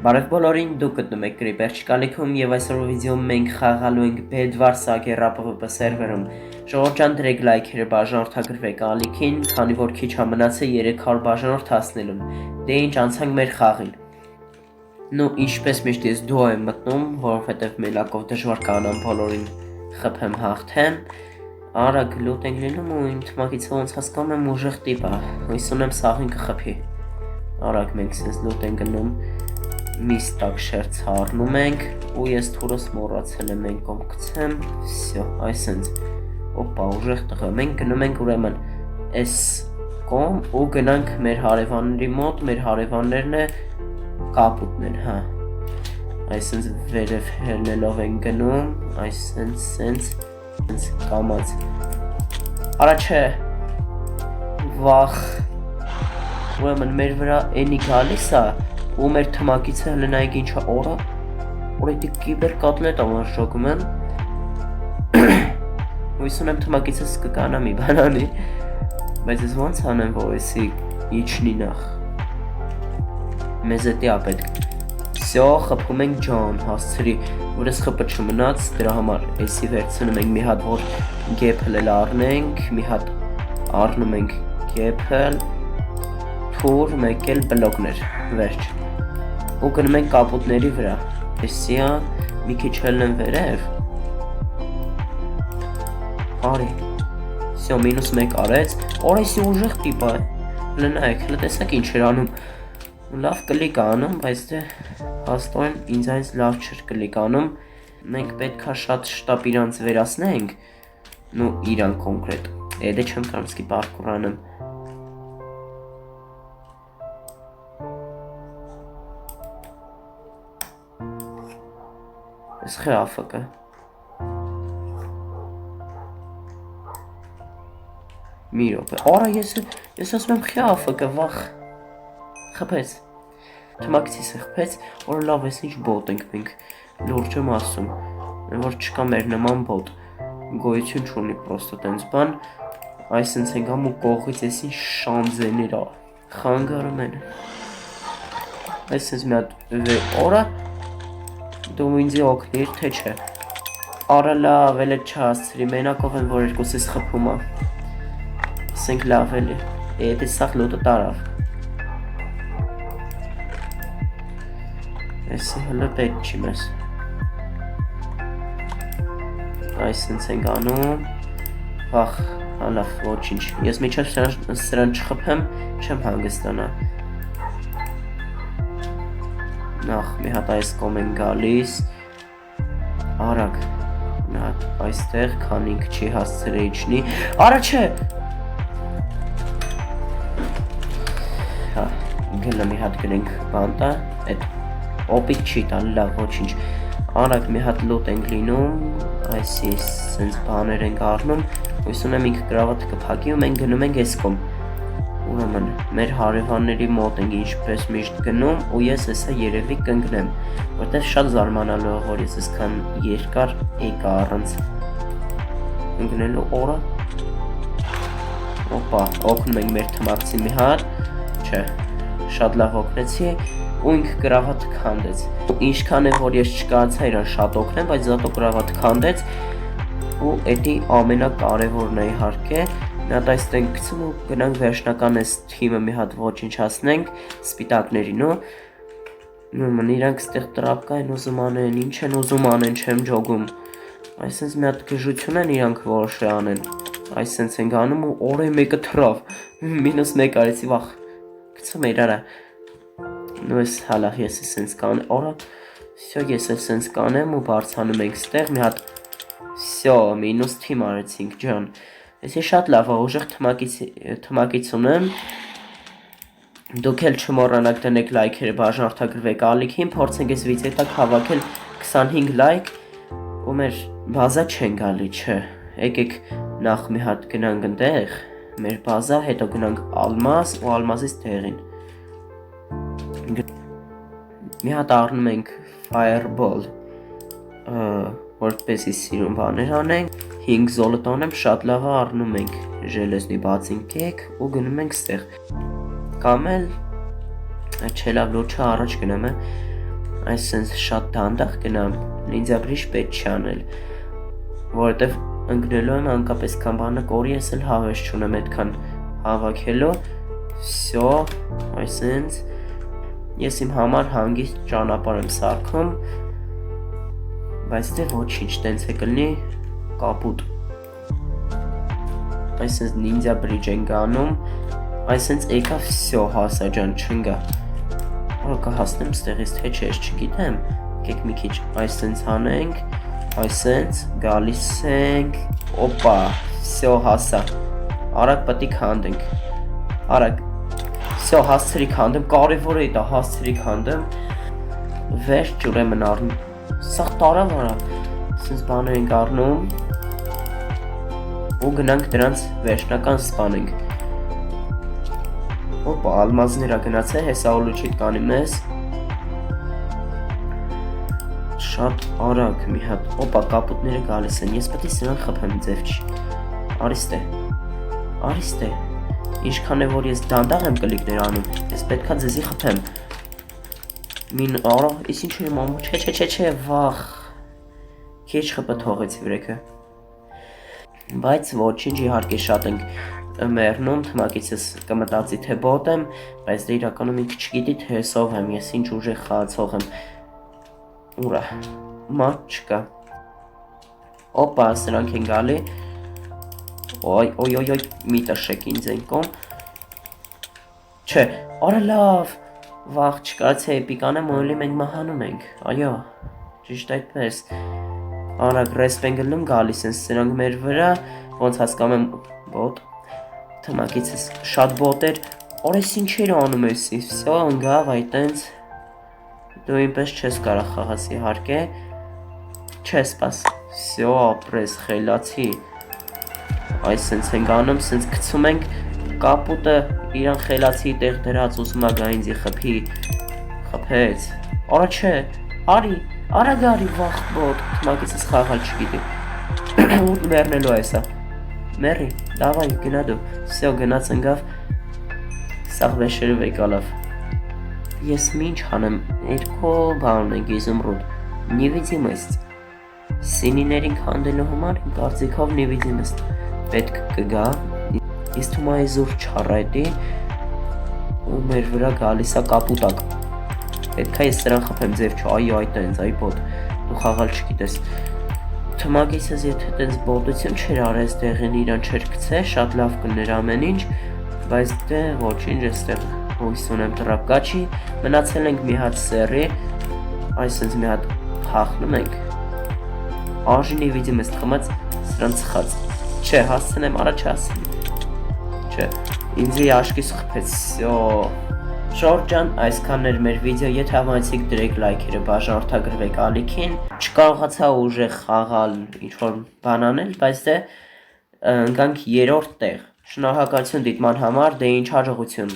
Բարև բոլորին, դուք գտնում եք Creeper չկալիքում եւ այսօրվա վիդեոում մենք խաղալու ենք Bedwars Saga PvP սերվերում։ Ժողովրդյան դրեք լայքերը բաժանորդագրվեք ալիքին, քանի որ քիչ ա մնացել 300 բաժանորդ հասնելուն։ Դե ինչ անցանք մեր խաղին։ Ну, ինչպես միշտ ես դու եմ մտնում, որովհետեւ մելակով դժվար կանամ բոլորին խփեմ հաղթեմ։ Արագ լուտ ենք լինում ու իմ թմակիցը ոնց հասկանում եմ ուժեղ տիպ է։ Հույս ունեմ սաղին կխփի։ Արագ մենք sense լուտ ենք գնում։ Միստակ շերց առնում ենք ու ես թուրս մոռացել եմ են կողմ գցեմ, всё, այսինց օպա ուժեղ տղա, մենք գնում ենք ուրեմն այս կողմ ու գնանք մեր հարևանների մոտ, մեր հարևաններն է կապուտն են, հա, այսինց վերև հելնելով են գնում, այսինց սենց կամած, արա չէ, վախ, ուրեմն մեր վրա էնի գալիս է ու մեր թմակիցը հլնայք ինչա օրը, որետի կիբեր կատլետ ամարշոքում են, հույս ունեմ թմակիցս կկանա մի բանանի, բայց ես ոնց անեմ, որ եսի իչնի նախ, մեզ էտի ապետք, սյո խպում ենք ջան, հասցրի, որ ես խպը չմնաց, դրա համար եսի վերցնում ենք մի հատ, որ գեփել էլ առնենք, մի հատ առնում ենք գեփել, թուր, մեկ էլ բլոգներ, վերջ ու գնում ենք կապուտների վրա, եսիա, մի քիչ հելն եմ վերև, արի, սյո, -1 արեց, օր եսի ուժեղ տիպ է, լնայք, լտեսակ ինչ էր անում, լավ կլիկ անում, բայց դե հաստոյն ինձ այնց լավ չր կլիկ անում, մենք պետք է շատ շտապ իրանց վերասնենք, նու իրան կոնկրետ, էդե չեմ կարմսկի պարկուր անեմ, Ես խեաֆը մի ռոպե, արա ես ասում եմ խեաֆը վախ, խպեց, թմակցիս է խպեց, որ լավ ես ինչ բոտ ենք մենք, լուրջ եմ ասում, որ չկա մեր նման բոտ, գոյություն չունի պրոստը տենց բան, այսինց ենք ամ ու կողից ես ինչ շանձեներ ա, խանգարում են, այսինց մի հատ որա, դու ինձի օգնիր, թե չէ, արա լավ էլ է չհասցրի, մենակով են, որ երկուսիս խպում է, ասենք լավ էլ է, էդ է սաղ լոտը տարավ, եսի հլը պետ չի մեզ, այսինց ենք անում, վախ, հալավ, ոչինչ, ես միջև սրան չխպեմ, չեմ հանգստանա, նախ մի հատ այս կոմ են գալիս, արագ, մի հատ այստեղ, քանինք չի հասցրե իչնի, արա չէ, հա, գլը մի հատ գնենք բանտա, էդ օպիտ չի տան, լավ, ոչինչ, արագ մի հատ լոտ ենք լինում, այսի սենց բաներ ենք առնում, հույս ունեմ ինք գրավատը կպակի ու մենք գնում ենք ես կոմ, ուրեմն մեր հարևանների մոտ ենք ինչպես միշտ գնում ու ես եսա երևի կընկնեմ, որտեղ շատ զարմանալու որ ես եսքան երկար եկա առանց ընկնելու օրը, օպա, օգնում ենք մեր թմակցի մի հատ, չէ, շատ լավ օգնեցի ու ինք գրավատ քանդեց, ինչքան է որ ես չկարացա իրան շատ օգնեմ, բայց զատո գրավատ քանդեց ու էդի ամենակարևորն է իհարկե, Մի հատ այստեղ գցում ու գնանք վերջնական այս թիմը մի հատ ոչինչ հասնենք սպիտակներին ու ուրեմն իրանք ստեղ տրապկա են ուզում անեն, ինչ են ուզում անեն, չեմ ջոգում այսինց մի հատ գժություն են իրանք որոշ է անեն այսինց ենք անում ու օրը մեկը թրավ -1 արեցի վախ գցում էր արա նու ես հալախ ես սենց կանեմ օրը всё ես սենց կանեմ ու բարձանում ենք ստեղ մի հատ всё մինուս թիմ արեցինք ջան Ես շատ լավ ուժեղ թմակից ունեմ, դուք էլ չմոռանաք դնեք լայքերը բաժանորդագրվեք ալիքին, փորձենք այս վիդեոյի տակ հավաքել 25 լայք ու մեր բազա չեն գալի, չէ, եկեք նախ մի հատ գնանք ընդեղ, մեր բազա, հետո գնանք ալմազ ու ալմազից տեղին, մի հատ առնում ենք fireball, որպեսի սիրուն բաներ անենք, 5 զոլոտ անեմ, շատ լավ առնում ենք ժելեզնի բացին կեք ու գնում ենք ստեղ, կամ էլ, չէ լավ լոչը առաջ գնեմ Այսինքն շատ դանդաղ գնամ, ինձ ապրիշ պետք չի անել, որովհետև ընկնելու եմ անկապես քան բանը կորի ես էլ հավես չունեմ այդքան հավաքելու, всё, այսինքն ես իմ համար հանգիստ ճանապարհ եմ սարքում, բայց դե ոչինչ, տենց է կլինի կապուտ, այսինքն նինդզա բրիջ ենք անում, այսինքն եկա всё հասա ջան չընկա, որ կհասնեմ ստեղից թե չէ, չգիտեմ, եկեք մի քիչ այսինքն անենք, այսինքն գալիս ենք, օպա, всё հասա, արագ պետք է քանդենք, արագ, всё հասցրի քանդեմ, կարևոր է դա հասցրի քանդեմ, վերջ ուրեմն առնում, սա տարավ արա, այսինքն բաներ ենք առնում, ու գնանք դրանց վերջնական սպանենք, օպա, ալմազները գնացե, հեսա օլուչիտ կանի մեզ, շատ արագ մի հատ, օպա, կապուտները գալիս են, ես պետք է սրանք խփեմ ձև չի, արիստ է, ինչքան է որ ես դանդաղ եմ կլիկներ անում, ես պետք է ձեզի խփեմ, մին արա, ես ինչ եմ անում, չէ, վախ, քիչ խպը թողեցի վրեքը, բայց ոչինչ իհարկե շատ ենք մեռնում, թմակիցս կմտածի թե բոտ եմ, բայց դե իրականում ինքը չգիտի թե հեսով եմ, ես ինչ ուժեղ խաղացող եմ, ուրա, մատ չկա, օպա, սրանք են գալի, օյ, մի տշեք ինձ են կոմ, չէ, արա լավ, վաղ չկարացե էպիկ անեմ, ոյլի մենք մահանում ենք, այո, ճիշտ այդպես, արագ ռեսպ են գլնում գալիս են սրանք մեր վրա, ոնց հասկամ եմ բոտ, թմակիցս շատ բոտ էր, օրես ինչ էր անում էսի, всё ընգավ այտենց, դու ինպես չես կարող խաղաս իհարկե, չես պաս, всё ապրես խելացի, այսենց ենք անում, սենց գցում ենք, կապուտը իրան խելացի տեղ դրած ուզում ագա ինձի խփի, խփեց, արա չէ, արագ արի վախ բոտ, թմակիցս խաղալ չգիտի, ուտ մերնելու այսա, մերի, դավայ, գնա դու, всё գնաց ընգավ, սաղ վեշերը վեկալավ, ես մինչ հանեմ, երկու բան ենք իզումրուտ, նիվիդիմեստ, սինիներին քանդելու համար իմ կարծիքով նիվիդիմեստ պետք կգա, ես թումայի զուր չարայտի, ու մեր վրա գալիսա կապուտակ, պետք է ես սրան խփեմ ձև չո, այո այտենց, այ բոտ, դու խաղալ չգիտես, թմագիցս եթե տենց բոտություն չեր արես դեղին իրան չեր կցե, շատ լավ կներ ամեն ինչ, բայց դե ոչինչ էստեղ հույս ունեմ տրապկա չի, մնացել ենք մի հատ սերի, այսենց մի հատ խախնում ենք, աժինի վիդիմ ես խմած, սրան ծխած, չէ, հասցնեմ, արա չհասցնեմ, չէ, ինձի աշկիս խպեց, всё, Շորջ ջան, այսքանն էր մեր վիդեո, եթե հավանեցիք դրեք լայքերը, բաժանորդագրվեք ալիքին, չկարողացա ուժեղ խաղալ ինչ-որ բան անել, բայց դե ընկանք երրորդ տեղ, շնորհակալություն դիտման համար, դե ինչ հաջողություն